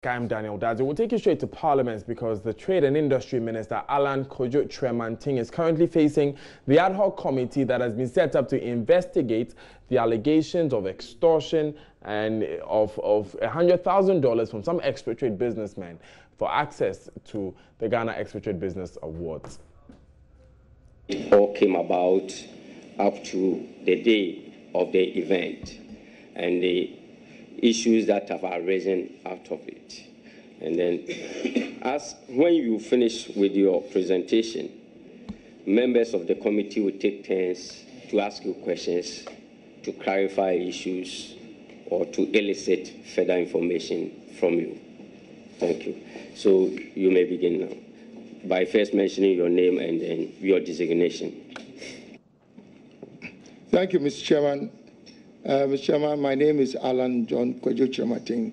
I'm Daniel Dadzie. We'll take you straight to Parliament because the Trade and Industry Minister, Alan Kojo-Tremantin, is currently facing the ad hoc committee that has been set up to investigate the allegations of extortion and of $100,000 from some expatriate businessmen for access to the Ghana Expatriate Business Awards. It all came about up to the day of the event and the issues that have arisen out of it. And then when you finish with your presentation, members of the committee will take turns to ask you questions, to clarify issues, or to elicit further information from you. Thank you. So you may begin now by first mentioning your name and then your designation. Thank you, Mr. Chairman. Mr. Chairman, my name is Alan John Kojo-Tremantin,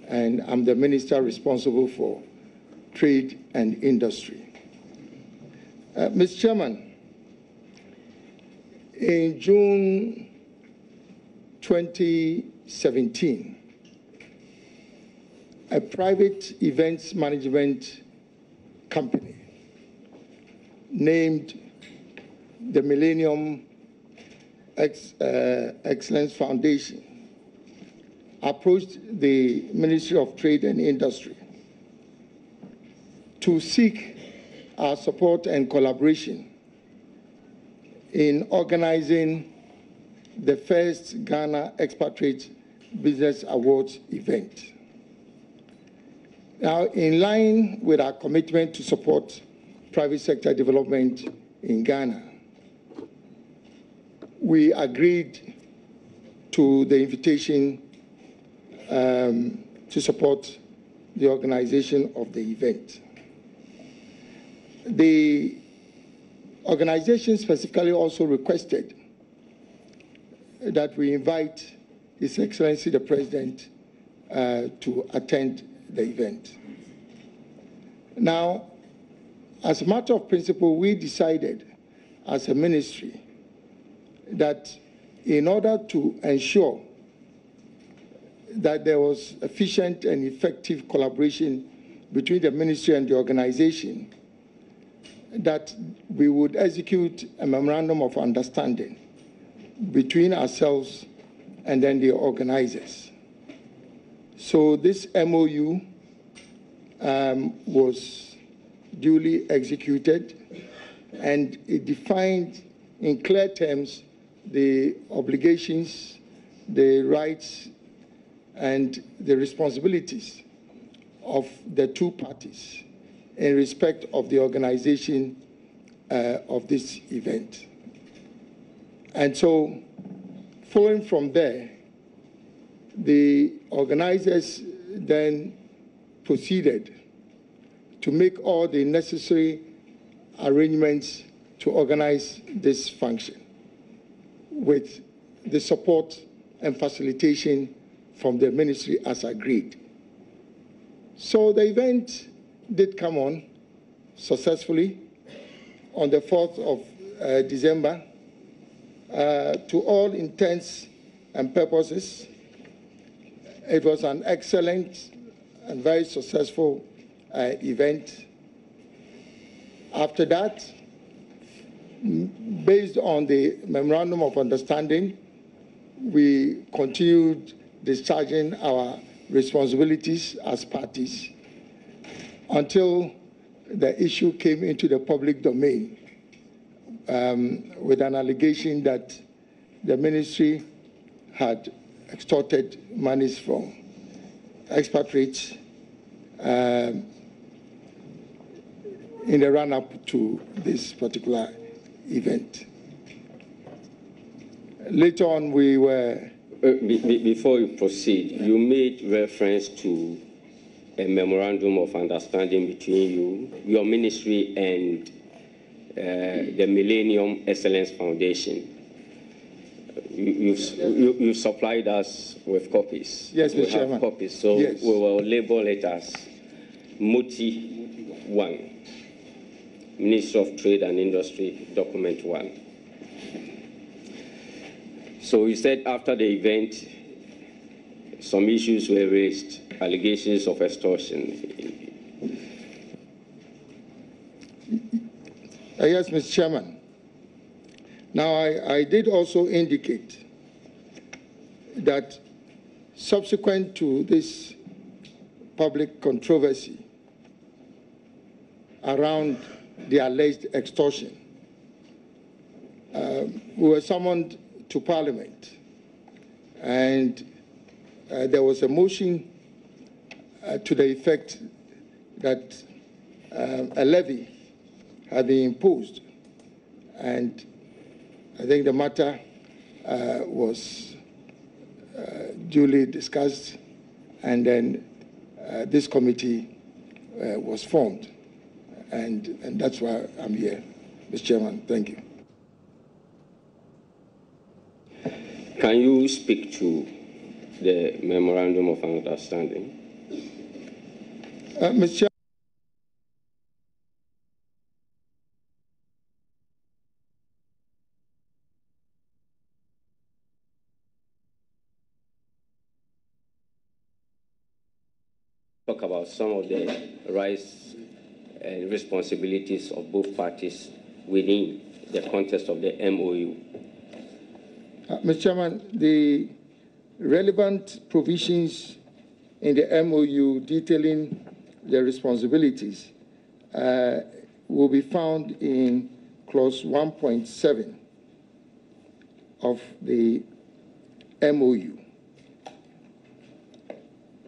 and I'm the Minister responsible for Trade and Industry. Mr. Chairman, in June 2017, a private events management company named the Millennium Excellence Foundation approached the Ministry of Trade and Industry to seek our support and collaboration in organizing the first Ghana Expatriate Business Awards event. Now, in line with our commitment to support private sector development in Ghana, we agreed to the invitation to support the organization of the event. The organization specifically also requested that we invite His Excellency the President to attend the event. Now, as a matter of principle, we decided as a ministry that in order to ensure that there was efficient and effective collaboration between the ministry and the organization, that we would execute a memorandum of understanding between ourselves and then the organizers. So this MOU was duly executed, and it defined in clear terms the obligations, the rights, and the responsibilities of the two parties in respect of the organization of this event. And so, following from there, the organizers then proceeded to make all the necessary arrangements to organize this function with the support and facilitation from the ministry as agreed. So the event did come on successfully on the 4th of December. To all intents and purposes, it was an excellent and very successful event. After that, based on the Memorandum of Understanding, we continued discharging our responsibilities as parties until the issue came into the public domain with an allegation that the ministry had extorted monies from expatriates in the run-up to this particular event. Later on, we were... Before you proceed, you made reference to a memorandum of understanding between you, your ministry, and the Millennium Excellence Foundation. You've supplied us with copies. Yes, Mr. Chairman. We have copies, so yes, we will label it as MOTI 1, Ministry of Trade and Industry, Document 1. So you said after the event, some issues were raised, allegations of extortion. Yes, Mr. Chairman. Now, I did also indicate that subsequent to this public controversy around the alleged extortion, we were summoned to Parliament, and there was a motion to the effect that a levy had been imposed, and I think the matter was duly discussed, and then this committee was formed, and that's why I'm here, Mr. Chairman. Thank you. Can you speak to the Memorandum of Understanding? Mr. Chairman, Talk about some of the rights and responsibilities of both parties within the context of the MOU. Mr. Chairman, the relevant provisions in the MOU detailing the responsibilities will be found in clause 1.7 of the MOU.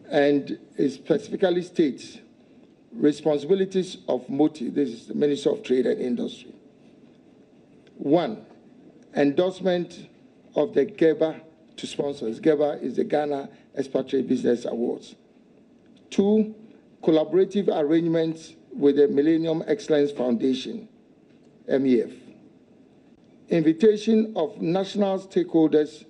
And it specifically states responsibilities of MOTI, this is the Ministry of Trade and Industry. 1, endorsement of the GEBA to sponsors. GEBA is the Ghana Expatriate Business Awards. 2, collaborative arrangements with the Millennium Excellence Foundation, MEF. Invitation of national stakeholders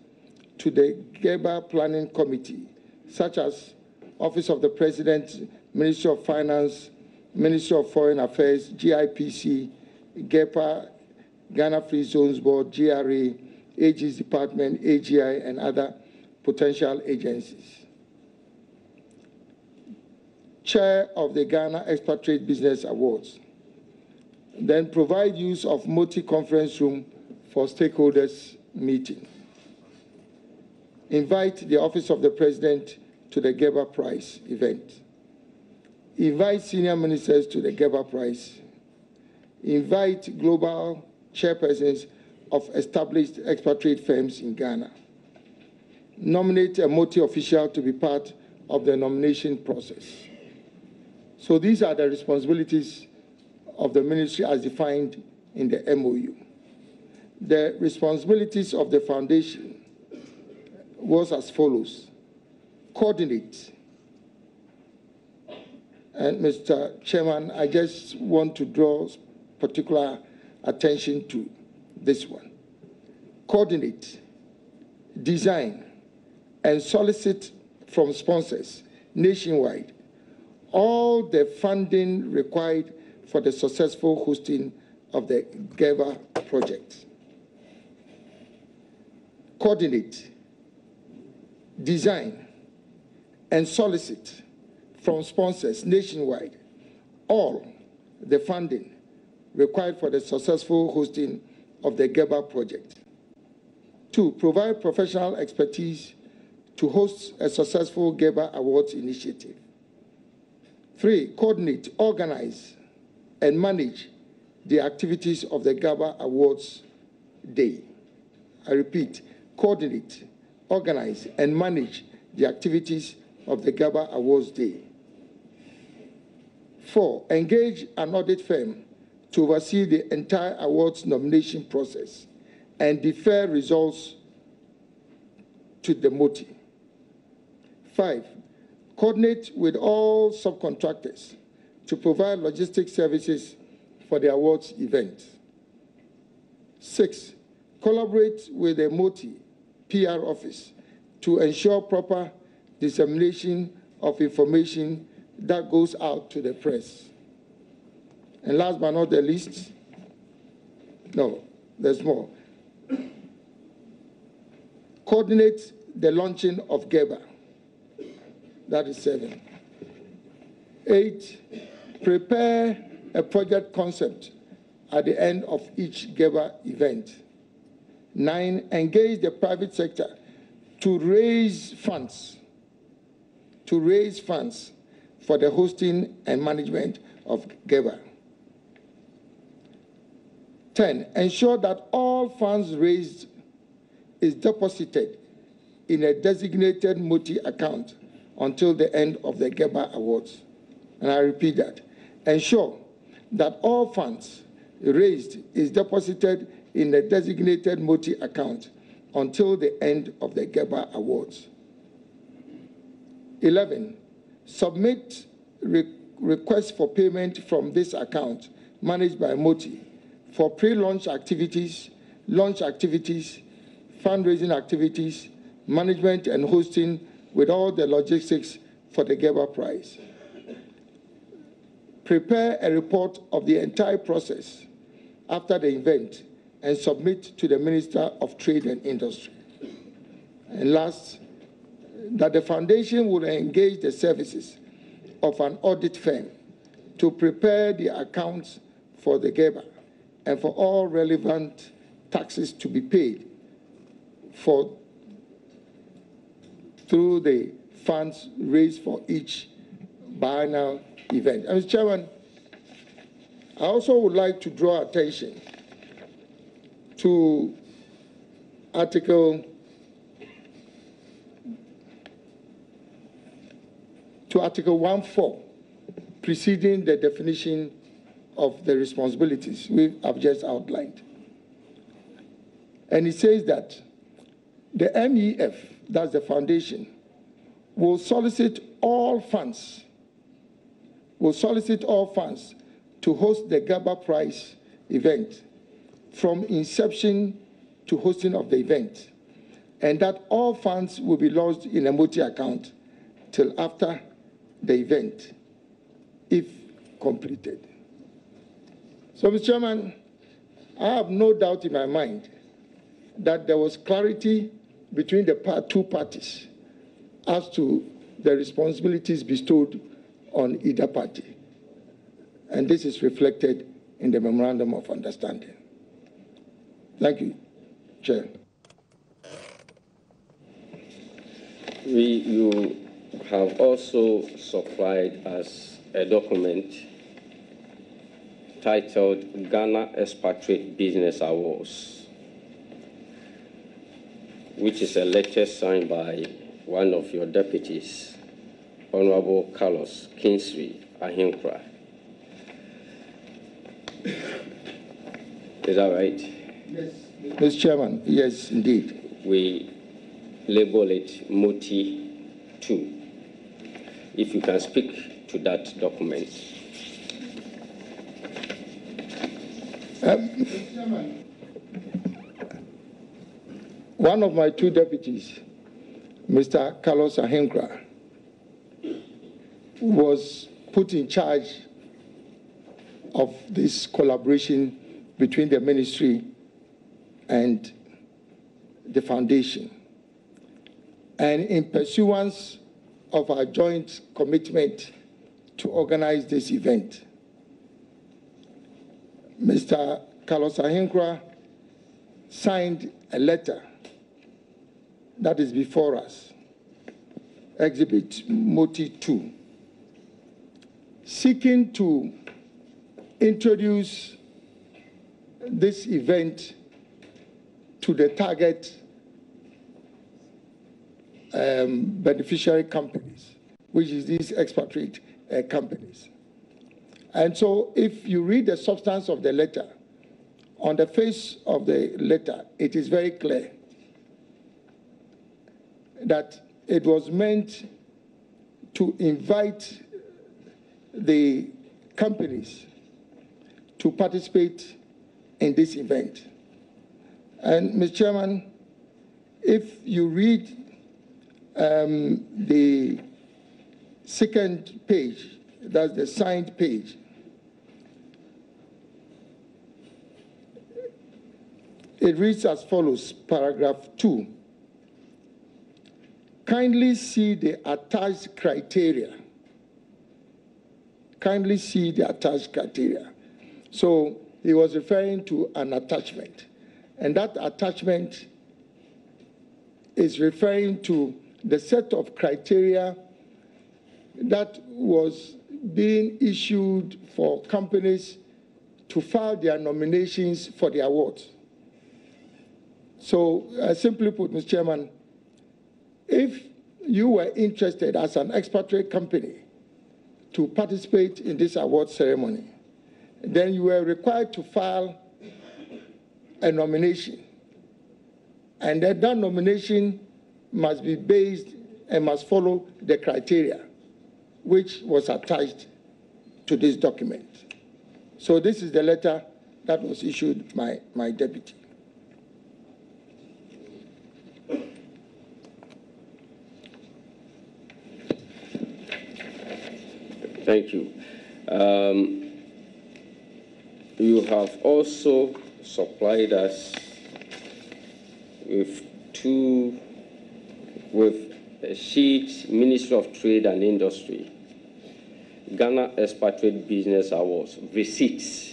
to the GEBA Planning Committee, such as Office of the President, Ministry of Finance, Ministry of Foreign Affairs, GIPC, GEPA, Ghana Free Zones Board, GRA, AG's Department, AGI, and other potential agencies. Chair of the Ghana Expatriate Business Awards. Then provide use of MOTI conference room for stakeholders meeting. Invite the Office of the President to the GEBA Prize event. Invite senior ministers to the GEBA Prize. Invite global chairpersons of established expatriate firms in Ghana. Nominate a MOTI official to be part of the nomination process. So these are the responsibilities of the ministry as defined in the MOU. The responsibilities of the foundation was as follows. Coordinate. And Mr. Chairman, I just want to draw particular attention to this one. Coordinate, design, and solicit from sponsors nationwide all the funding required for the successful hosting of the GEBA project. Coordinate, design, and solicit from sponsors nationwide all the funding required for the successful hosting of the GEBA project. 2, provide professional expertise to host a successful GEBA Awards initiative. 3, coordinate, organize, and manage the activities of the GEBA Awards Day. I repeat, coordinate, organize, and manage the activities of the GEBA Awards Day. 4, engage an audit firm to oversee the entire awards nomination process and defer results to the MOTI. 5, coordinate with all subcontractors to provide logistics services for the awards event. 6, collaborate with the MOTI PR office to ensure proper dissemination of information that goes out to the press. And last but not the least, no, there's more. Coordinate the launching of GEBA That is 7. 8, prepare a project concept at the end of each GEBA event. 9, engage the private sector to raise funds for the hosting and management of GEBA. 10, ensure that all funds raised is deposited in a designated MOTI account until the end of the GEBA Awards. And I repeat that. Ensure that all funds raised is deposited in a designated MOTI account until the end of the GEBA Awards. 11, submit requests for payment from this account managed by MOTI for pre-launch activities, launch activities, fundraising activities, management and hosting with all the logistics for the GEBA prize. Prepare a report of the entire process after the event and submit to the Minister of Trade and Industry. And last, that the foundation will engage the services of an audit firm to prepare the accounts for the GEBA and for all relevant taxes to be paid through the funds raised for each biennial event. And Mr. Chairman, I also would like to draw attention to Article 1.4, preceding the definition of the responsibilities I've just outlined. And it says that the MEF, that's the foundation, will solicit all funds to host the GEBA Prize event from inception to hosting of the event, and that all funds will be lodged in a MOTI account till after the event, if completed. So, Mr. Chairman, I have no doubt in my mind that there was clarity between the two parties as to the responsibilities bestowed on either party. And this is reflected in the Memorandum of Understanding. Thank you, Chair. You have also supplied us a document titled Ghana Expatriate Business Awards, which is a letter signed by one of your deputies, Honorable Carlos Kingsley Ahinkra. Is that right? Yes, Mr. Chairman, yes, indeed. We label it MOTI 2. If you can speak to that document. Mr. Chairman, one of my two deputies, Mr. Carlos Ahinkra, was put in charge of this collaboration between the ministry and the foundation. And in pursuance of our joint commitment to organize this event, Mr. Carlos Ahinkra signed a letter that is before us, Exhibit MOTI 2, seeking to introduce this event to the target beneficiary companies, which is these expatriate companies. And so if you read the substance of the letter, on the face of the letter, it is very clear that it was meant to invite the companies to participate in this event. And, Mr. Chairman, if you read the second page, that's the signed page, it reads as follows, paragraph 2. kindly see the attached criteria. Kindly see the attached criteria. So he was referring to an attachment. And that attachment is referring to the set of criteria that was being issued for companies to file their nominations for the awards. So simply put, Mr. Chairman, if you were interested as an expatriate company to participate in this award ceremony, then you were required to file a nomination. And that nomination must be based and must follow the criteria which was attached to this document. So this is the letter that was issued by my deputy. Thank you. You have also supplied us with a sheet, Ministry of Trade and Industry, Ghana Expatriate Business Awards, receipts.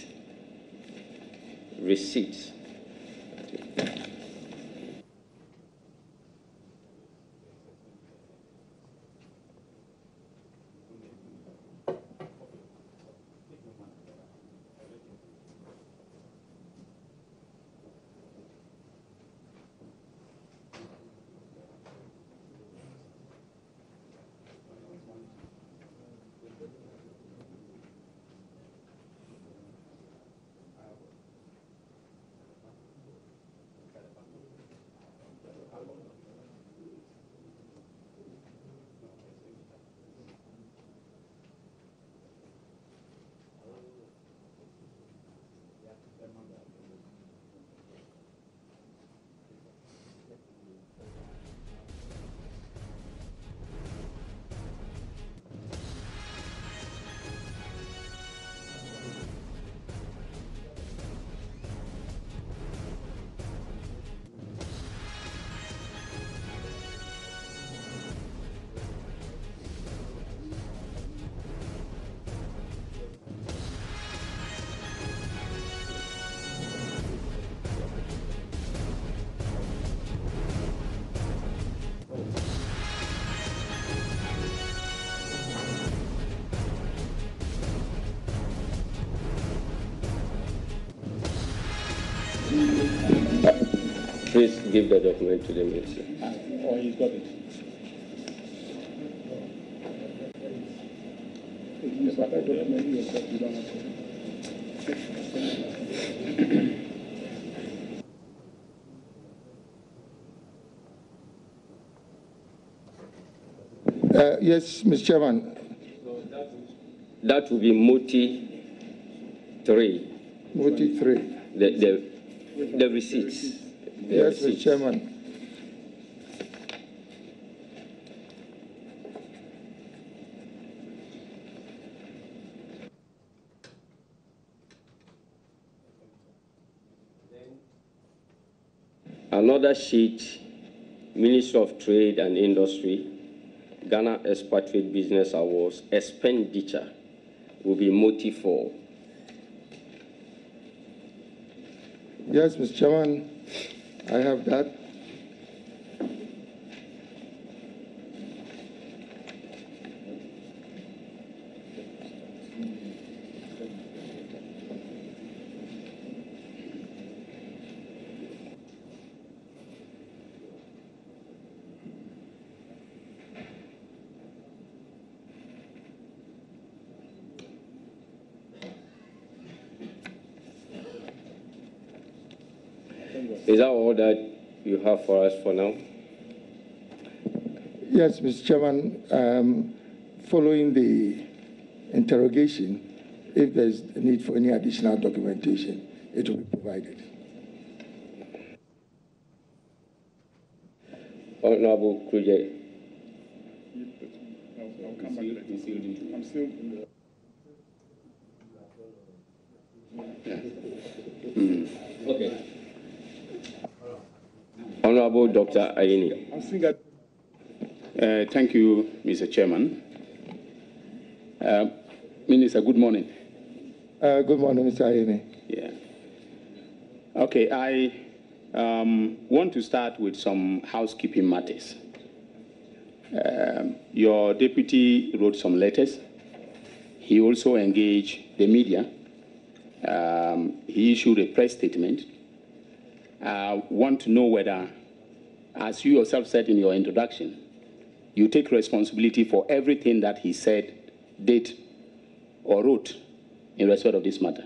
Please give the document to the minister. Oh, he's got it. Yes, Mr. Chairman. That will be Moti 3. Moti 3. The receipts. Yes, Mr. Chairman. Another sheet, Ministry of Trade and Industry, Ghana Expatriate Business Awards, expenditure will be Moti 4. Yes, Mr. Chairman, I have that. Is that all that you have for us for now? Yes, Mr. Chairman, following the interrogation, if there's a need for any additional documentation, it will be provided. Honorable Kuje. I'll come back later. I'm still in the... Okay. Honorable Dr. Ayini. I'm still got... Thank you, Mr. Chairman. Minister, good morning. Good morning, Mr. Ayene. Yeah. Okay, I want to start with some housekeeping matters. Your deputy wrote some letters. He also engaged the media. He issued a press statement. I want to know whether, as you yourself said in your introduction, you take responsibility for everything that he said, did, or wrote in respect of this matter.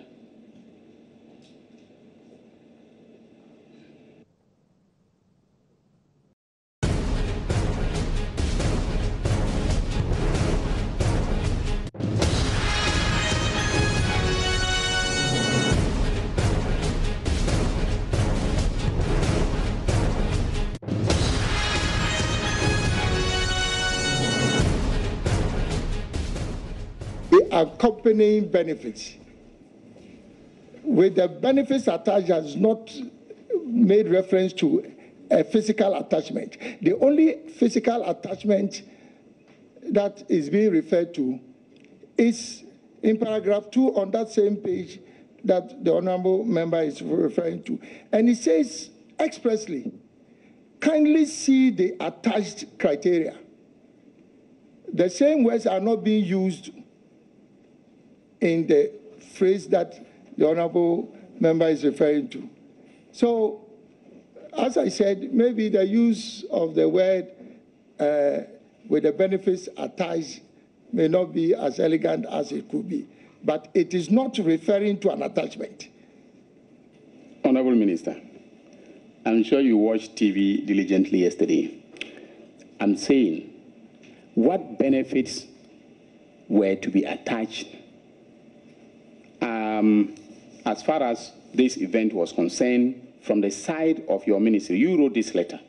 The accompanying benefits, with the benefits attached, has not made reference to a physical attachment. The only physical attachment that is being referred to is in paragraph 2 on that same page that the honorable member is referring to. And it says expressly, kindly see the attached criteria. The same words are not being used in the phrase that the honorable member is referring to. So, as I said, maybe the use of the word with the benefits attached may not be as elegant as it could be, but it is not referring to an attachment. Honorable Minister, I'm sure you watched TV diligently yesterday. I'm saying, what benefits were to be attached as far as this event was concerned from the side of your ministry? You wrote this letter,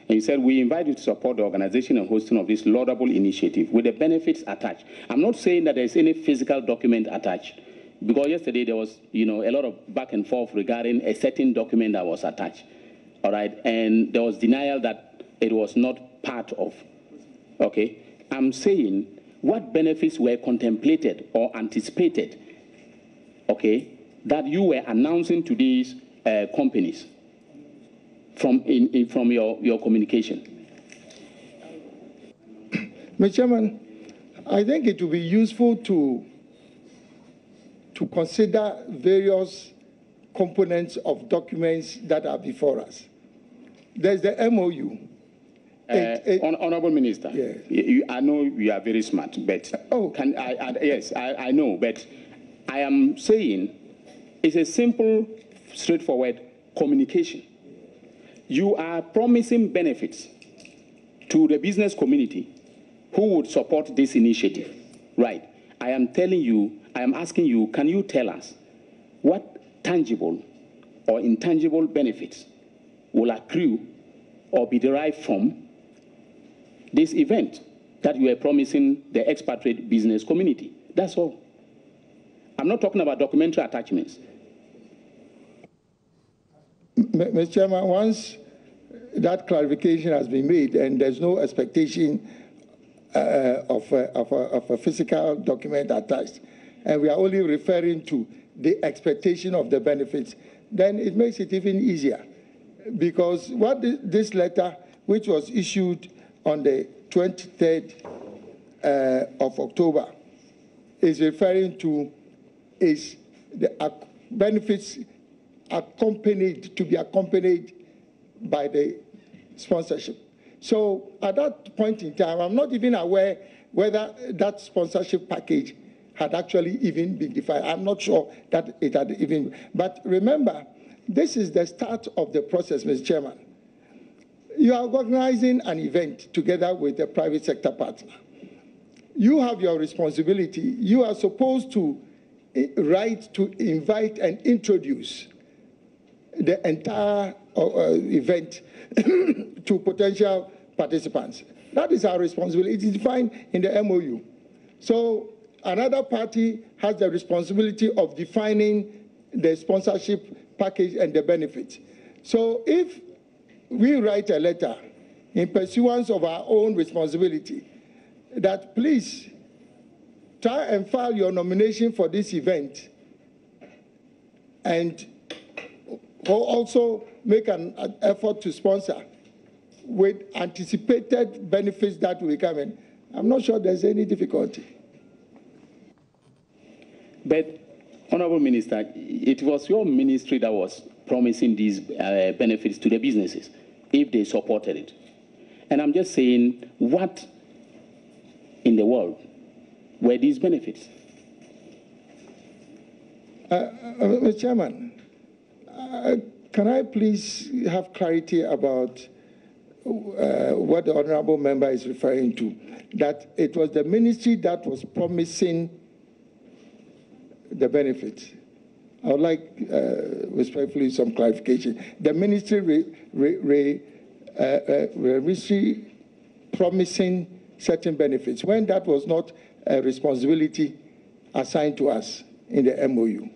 and you said, we invite you to support the organization and hosting of this laudable initiative with the benefits attached. I'm not saying that there's any physical document attached, because yesterday there was, a lot of back and forth regarding a certain document that was attached, all right? And there was denial that it was not part of, okay? I'm saying, what benefits were contemplated or anticipated, okay, that you were announcing to these companies from your communication? Mr. Chairman, I think it will be useful to consider various components of documents that are before us. There's the MOU. Honorable Minister, yes. I know you are very smart, but yes, I know, but I am saying it's a simple, straightforward communication. You are promising benefits to the business community who would support this initiative, right? I am asking you, can you tell us what tangible or intangible benefits will accrue or be derived from this event that you are promising the expatriate business community? That's all. I'm not talking about documentary attachments. Mr. Chairman, once that clarification has been made and there's no expectation of a physical document attached, and we are only referring to the expectation of the benefits, then it makes it even easier. Because what this letter, which was issued on the 23rd of October, is referring to is the benefits to be accompanied by the sponsorship. So at that point in time, I'm not even aware whether that sponsorship package had actually even been defined. I'm not sure that it had even. But remember, this is the start of the process, Mr. Chairman. You are organizing an event together with a private sector partner. You have your responsibility. You are supposed to write to invite and introduce the entire event to potential participants. That is our responsibility. It is defined in the MOU. So another party has the responsibility of defining the sponsorship package and the benefits. So if we write a letter in pursuance of our own responsibility, that please try and file your nomination for this event and also make an effort to sponsor with anticipated benefits that will come in. I'm not sure there's any difficulty. But, Honorable Minister, it was your ministry that was promising these benefits to the businesses if they supported it. And I'm just saying, what in the world were these benefits? Mr. Chairman, can I please have clarity about what the honorable member is referring to? That it was the ministry that was promising the benefits. I would like respectfully some clarification. The ministry ministry promising certain benefits when that was not a responsibility assigned to us in the MOU.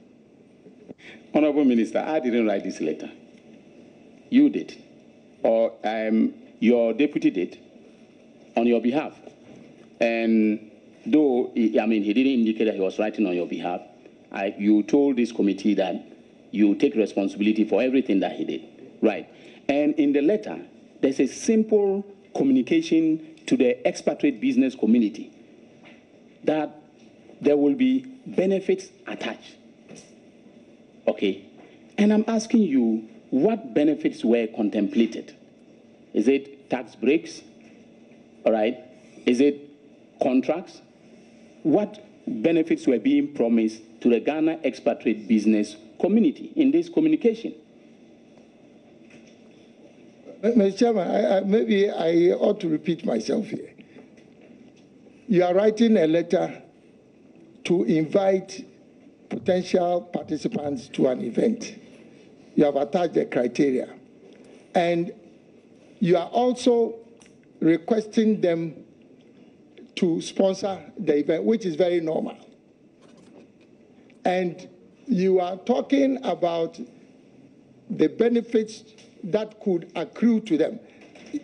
Honorable Minister, I didn't write this letter. You did, or your deputy did, on your behalf. And though, he didn't indicate that he was writing on your behalf, you told this committee that you take responsibility for everything that he did. Right. And in the letter, there's a simple communication to the expatriate business community that there will be benefits attached. Okay. And I'm asking you, what benefits were contemplated? Is it tax breaks? All right. Is it contracts? What benefits were being promised to the Ghana expatriate business community in this communication? Mr. Chairman, maybe I ought to repeat myself here. You are writing a letter to invite potential participants to an event. You have attached the criteria. And you are also requesting them to sponsor the event, which is very normal. And you are talking about the benefits that could accrue to them.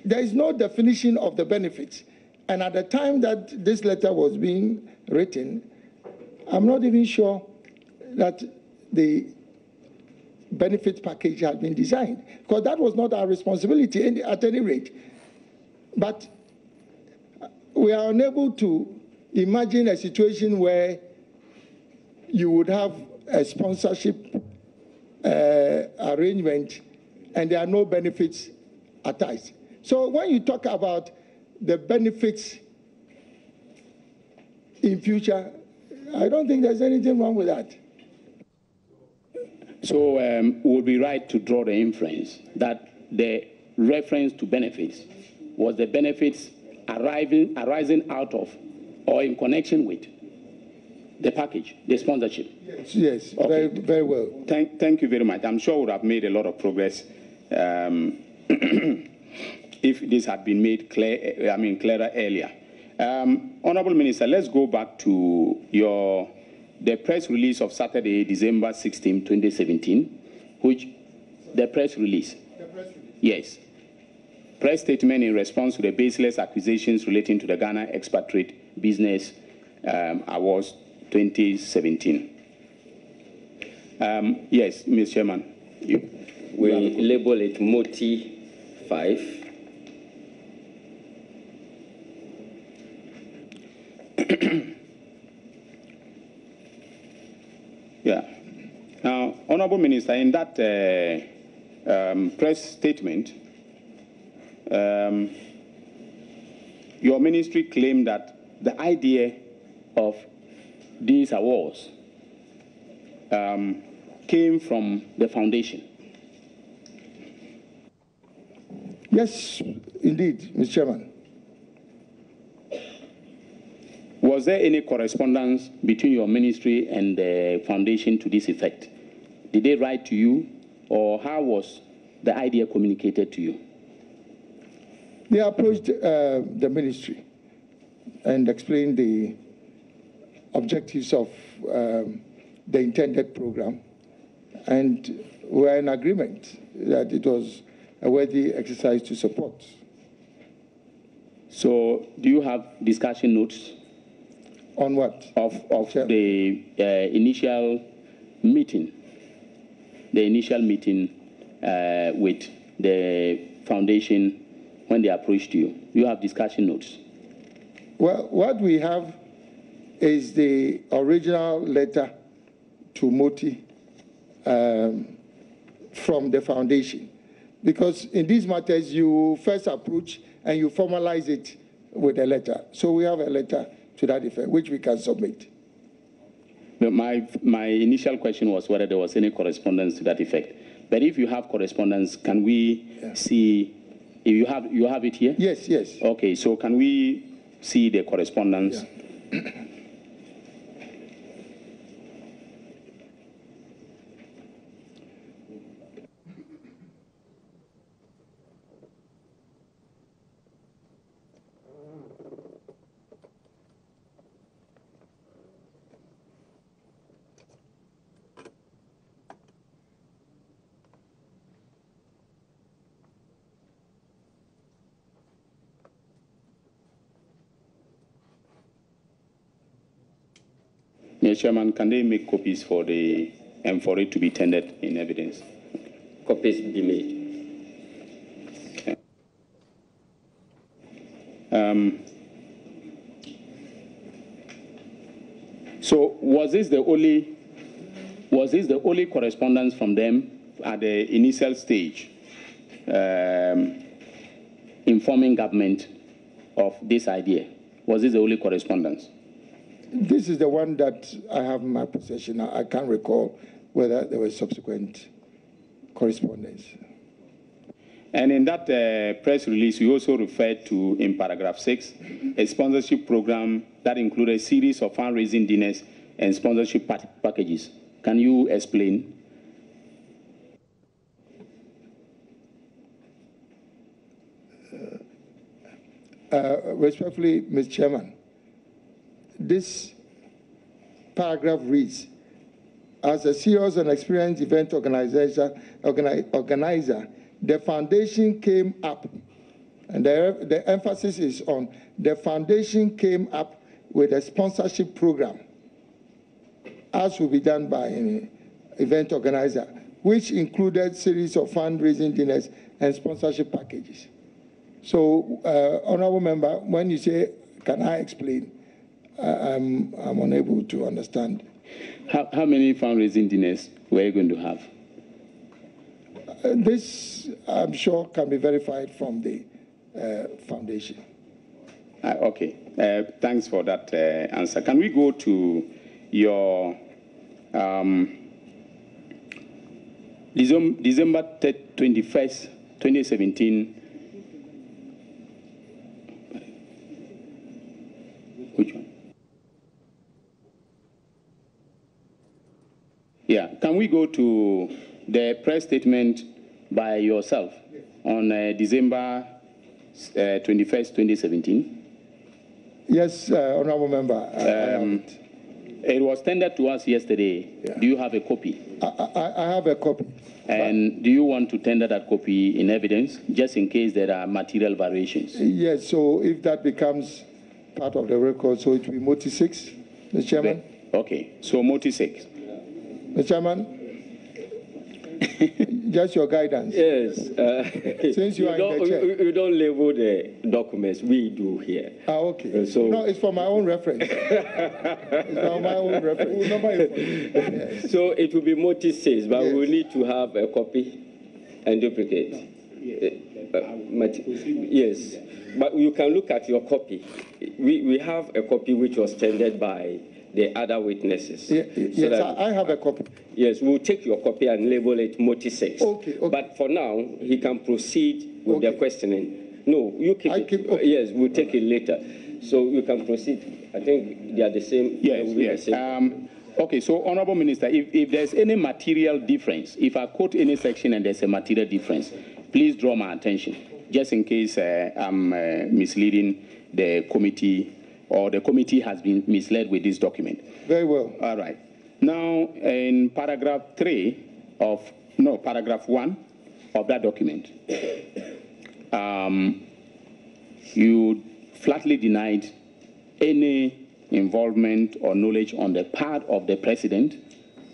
There is no definition of the benefits. And at the time that this letter was being written, I'm not even sure that the benefit package had been designed, because that was not our responsibility at any rate. But we are unable to imagine a situation where you would have a sponsorship arrangement and there are no benefits attached. So when you talk about the benefits in future, I don't think there's anything wrong with that. So it would be right to draw the inference that the reference to benefits was the benefits arising out of or in connection with the package, the sponsorship. Yes, okay. Very, very well. Thank you very much. I'm sure we would have made a lot of progress if this had been made clearer earlier. Honorable Minister, let's go back to the press release of Saturday, December 16, 2017, which the press release. Yes. Press statement in response to the baseless accusations relating to the Ghana Expatriate Business Awards 2017. Yes, Mr. Chairman. We label it MOTI 5. Yeah. Now, Honorable Minister, in that press statement, your ministry claimed that the idea of these awards came from the foundation. Yes, indeed, Mr. Chairman. Was there any correspondence between your ministry and the foundation to this effect? Did they write to you, or how was the idea communicated to you? They approached the ministry and explained the objectives of the intended program, and were in agreement that it was a worthy exercise to support. So do you have discussion notes? On what? Of the initial meeting? The initial meeting with the foundation when they approached you. You have discussion notes? Well, what we have is the original letter to Moti from the foundation. Because in these matters, you first approach and you formalize it with a letter. So we have a letter to that effect, which we can submit. But my initial question was whether there was any correspondence to that effect. But if you have correspondence, can we see, if you have it here? Yes, yes. Okay, so can we see the correspondence? Yeah. Yes, Chairman, can they make copies for the and for it to be tendered in evidence? Copies be made. So was this the only correspondence from them at the initial stage, informing government of this idea? Was this the only correspondence? This is the one that I have in my possession. I can't recall whether there was subsequent correspondence. And in that press release, you also referred to, in paragraph 6, a sponsorship program that included a series of fundraising dinners and sponsorship packages. Can you explain? Respectfully, Mr. Chairman, this paragraph reads, as a serious and experienced event organizer, the foundation came up, and the emphasis is on the foundation came up with a sponsorship program, as will be done by an event organizer, which included series of fundraising dinners and sponsorship packages. So, Honorable Member, when you say, can I explain, I'm unable to understand. How many fundraising dinners were you going to have? This, I'm sure, can be verified from the foundation. Okay. Thanks for that answer. Can we go to your December 21st, 2017? Which one? Yeah, can we go to the press statement by yourself on December 21st, 2017? Yes, Honorable Member. It was tendered to us yesterday. Yeah. Do you have a copy? I have a copy. And do you want to tender that copy in evidence, just in case there are material variations? Yes, so if that becomes part of the record, so it will be Moti 6, Mr. Chairman. Okay, so Moti 6. Mr. Chairman, just your guidance. Yes. Since you are in the chair. You don't label the documents, we do here. Okay. No, it's for my own reference. It's for my own reference. Yes. So it will be Moti 6, but yes, we will need to have a copy and duplicate. Yes. But you can look at your copy. We have a copy which was tendered by the other witnesses. Yes, I have a copy. Yes, we'll take your copy and label it Moti 6. Okay. But for now, he can proceed with the questioning. No, you keep it. Yes, we'll take it later. So you can proceed. I think they are the same. Yes, yes. The same. Okay, so Honorable Minister, if there's any material difference, if I quote any section and there's a material difference, please draw my attention, just in case I'm misleading the committee or the committee has been misled with this document. Very well. All right. Now, in paragraph 1 of that document, you flatly denied any involvement or knowledge on the part of the president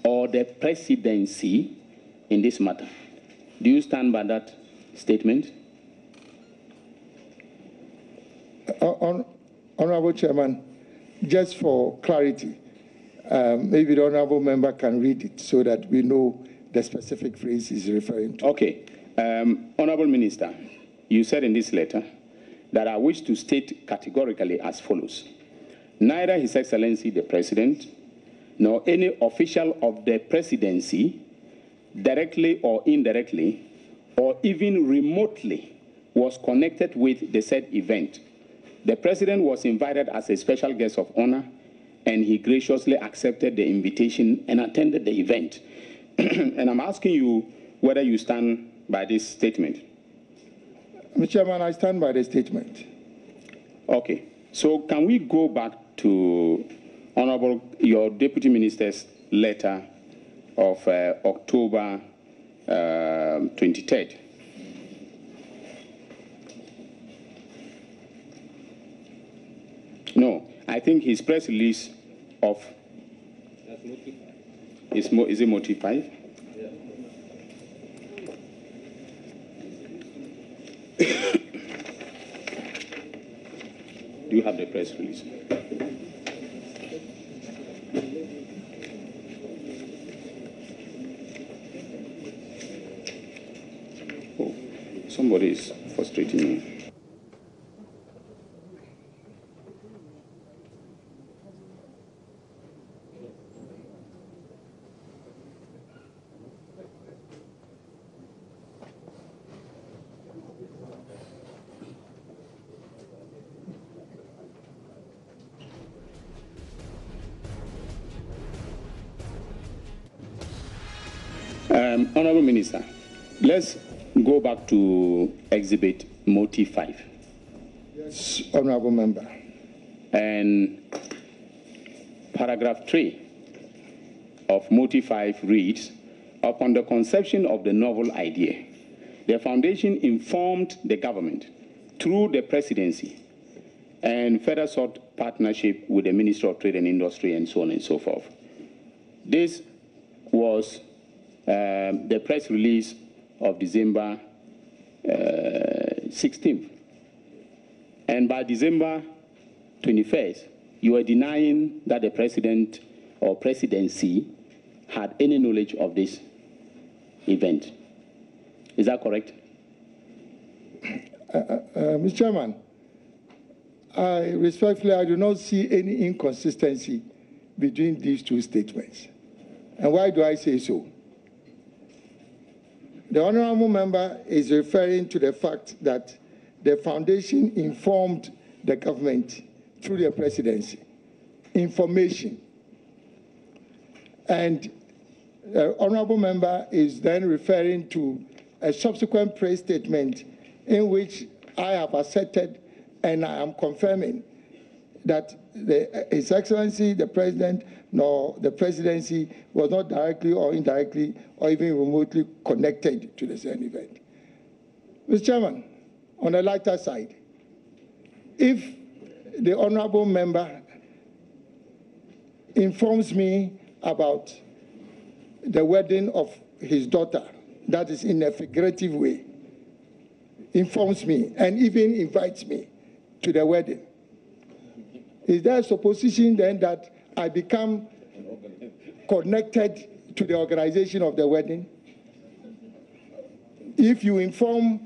or the presidency in this matter. Do you stand by that statement? Honorable Chairman, just for clarity, maybe the honorable member can read it so that we know the specific phrase he's referring to. Okay. Honorable Minister, you said in this letter that I wish to state categorically as follows. Neither His Excellency the President nor any official of the presidency, directly or indirectly, or even remotely, was connected with the said event. The President was invited as a special guest of honor, and he graciously accepted the invitation and attended the event. And I'm asking you whether you stand by this statement. Mr. Chairman, I stand by the statement. Okay. So can we go back to your Deputy Minister's letter of October 23rd? No, I think his press release of... That's motive 5. Is it motive 5? Yeah. Do you have the press release? Oh, somebody is frustrating me. Honorable Minister, let's go back to Exhibit Motive 5. Yes, Honorable Member. And paragraph 3 of Motive 5 reads, upon the conception of the novel idea, the Foundation informed the government through the presidency and further sought partnership with the Ministry of Trade and Industry and so on and so forth. This was the press release of December 16th. And by December 21st, you were denying that the president or presidency had any knowledge of this event. Is that correct? Mr. Chairman, respectfully, I do not see any inconsistency between these two statements. And why do I say so? The honorable member is referring to the fact that the foundation informed the government through the presidency. Information. And the honorable member is then referring to a subsequent press statement in which I have asserted and I am confirming that His Excellency, the President, nor the presidency was not directly or indirectly or even remotely connected to the same event. Mr. Chairman, on the lighter side, if the honorable member informs me about the wedding of his daughter, that is in a figurative way, informs me and even invites me to the wedding, is there a supposition then that I become connected to the organization of the wedding? If you inform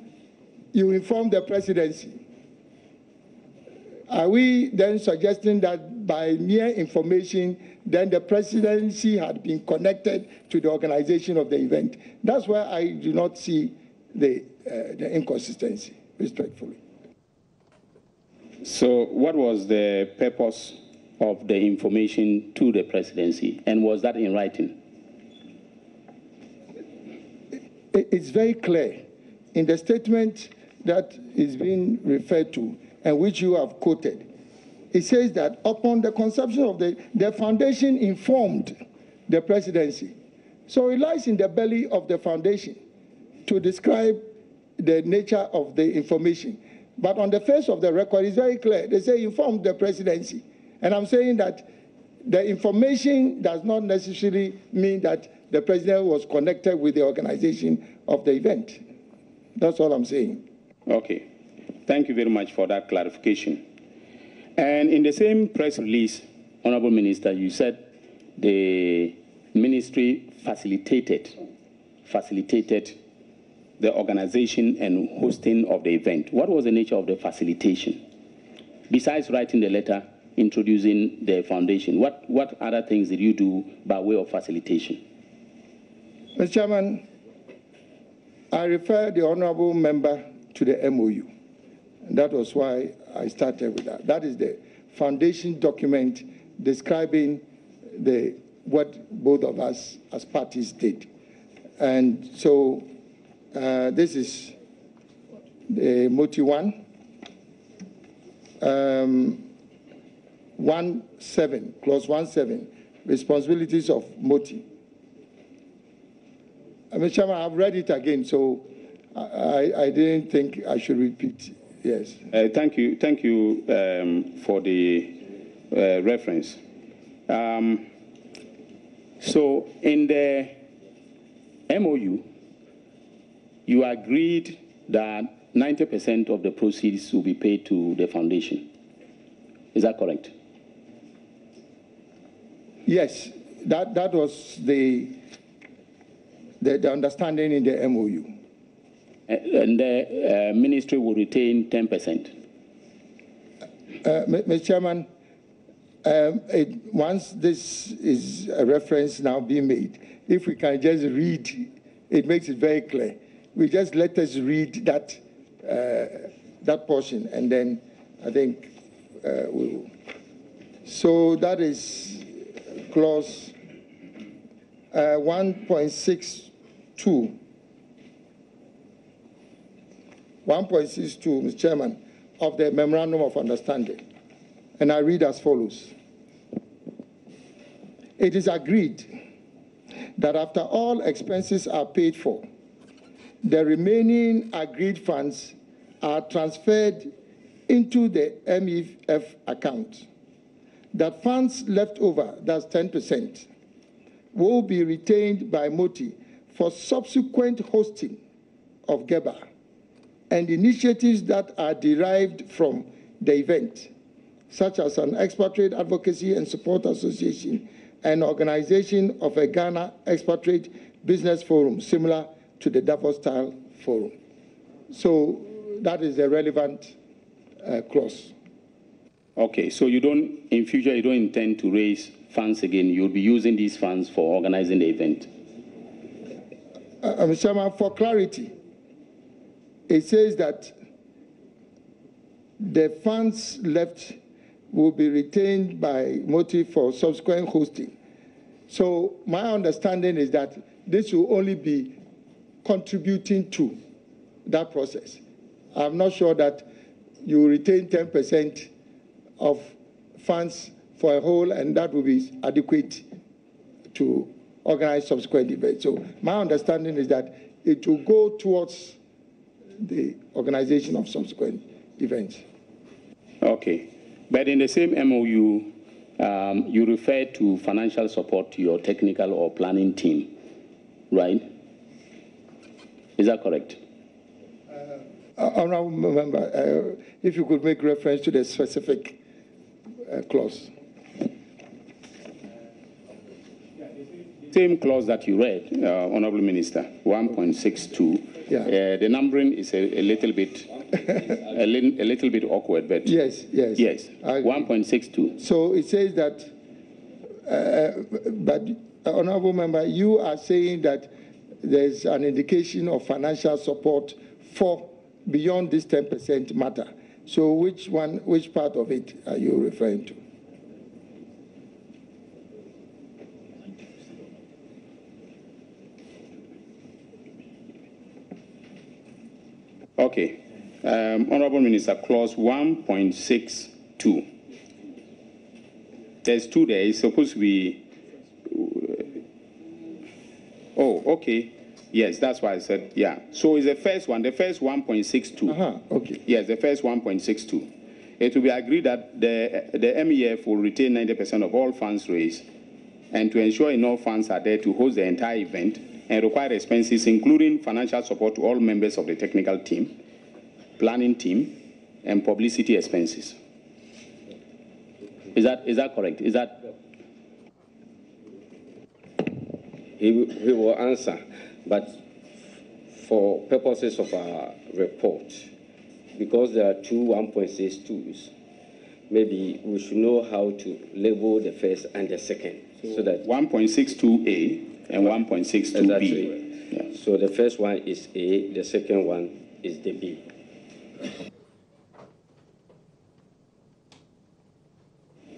the presidency, are we then suggesting that by mere information, then the presidency had been connected to the organization of the event? That's where I do not see the inconsistency, respectfully. So what was the purpose of the information to the presidency, and was that in writing? It's very clear in the statement that is being referred to and which you have quoted. It says that upon the conception of the foundation informed the presidency. So it lies in the belly of the foundation to describe the nature of the information. But on the face of the record, it's very clear. They say inform the presidency. And I'm saying that the information does not necessarily mean that the president was connected with the organization of the event. That's all I'm saying. Okay. Thank you very much for that clarification. And in the same press release, Honorable Minister, you said the ministry facilitated the organization and hosting of the event. What was the nature of the facilitation? Besides writing the letter introducing the foundation, what other things did you do by way of facilitation? Mr. Chairman, I refer the honorable member to the MOU. And that was why I started with that. That is the foundation document describing what both of us as parties did. And so this is the MOTI 1.7, clause 1.7, responsibilities of MOTI. Mr. Chairman, I've read it again, so I didn't think I should repeat. Yes. Thank you for the reference. So in the MOU, you agreed that 90% of the proceeds will be paid to the foundation. Is that correct? Yes, that was the understanding in the MOU. And the ministry will retain 10%. Mr. Chairman, once this is a reference now being made, if we can just read, it makes it very clear. We just let us read that portion, and then I think we will. So that is clause 1.62. 1.62, Mr. Chairman, of the Memorandum of Understanding. And I read as follows. It is agreed that after all expenses are paid for, the remaining agreed funds are transferred into the MEF account. That funds left over, that's 10%, will be retained by MOTI for subsequent hosting of GEBA and initiatives that are derived from the event, such as an expatriate advocacy and support association and organization of a Ghana expatriate business forum, similar to the Davos-style forum. So that is a relevant clause. Okay, so in future, you don't intend to raise funds again. You'll be using these funds for organizing the event. Mr. Chairman, for clarity, it says that the funds left will be retained by MOTI for subsequent hosting. So my understanding is that this will only be contributing to that process. I'm not sure that you retain 10% of funds for a whole, and that will be adequate to organize subsequent events. So my understanding is that it will go towards the organization of subsequent events. Okay. But in the same MOU, you refer to financial support to your technical or planning team, right? Is that correct? Honorable Member, if you could make reference to the specific clause. Same clause that you read, Honorable Minister, 1.62. Yeah. The numbering is a little bit a little bit awkward, but yes. 1.62. So it says that, but Honorable Member, you are saying that there's an indication of financial support for beyond this 10% matter. So which part of it are you referring to? Okay. Honorable Minister, clause 1.62. There's two there. It's supposed to be... Oh, okay. Yes, that's why I said, yeah. So it's the first one, the first 1.62. Okay. Yes, the first 1.62. It will be agreed that the MEF will retain 90% of all funds raised, and to ensure enough funds are there to host the entire event and require expenses, including financial support to all members of the technical team, planning team, and publicity expenses. Is that correct? Is that? He will answer, but for purposes of our report, because there are two 1.62s, maybe we should know how to label the first and the second. So that 1.62A and 1.62B. Exactly. Yeah. So the first one is A, the second one is the B.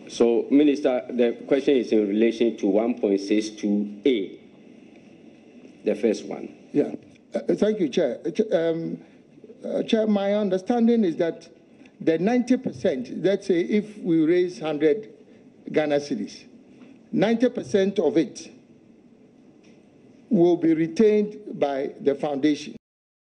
So, Minister, the question is in relation to 1.62A, the first one. Yeah. Thank you, Chair. Chair, my understanding is that the 90%, let's say if we raise 100 Ghana cedis, 90% of it will be retained by the foundation.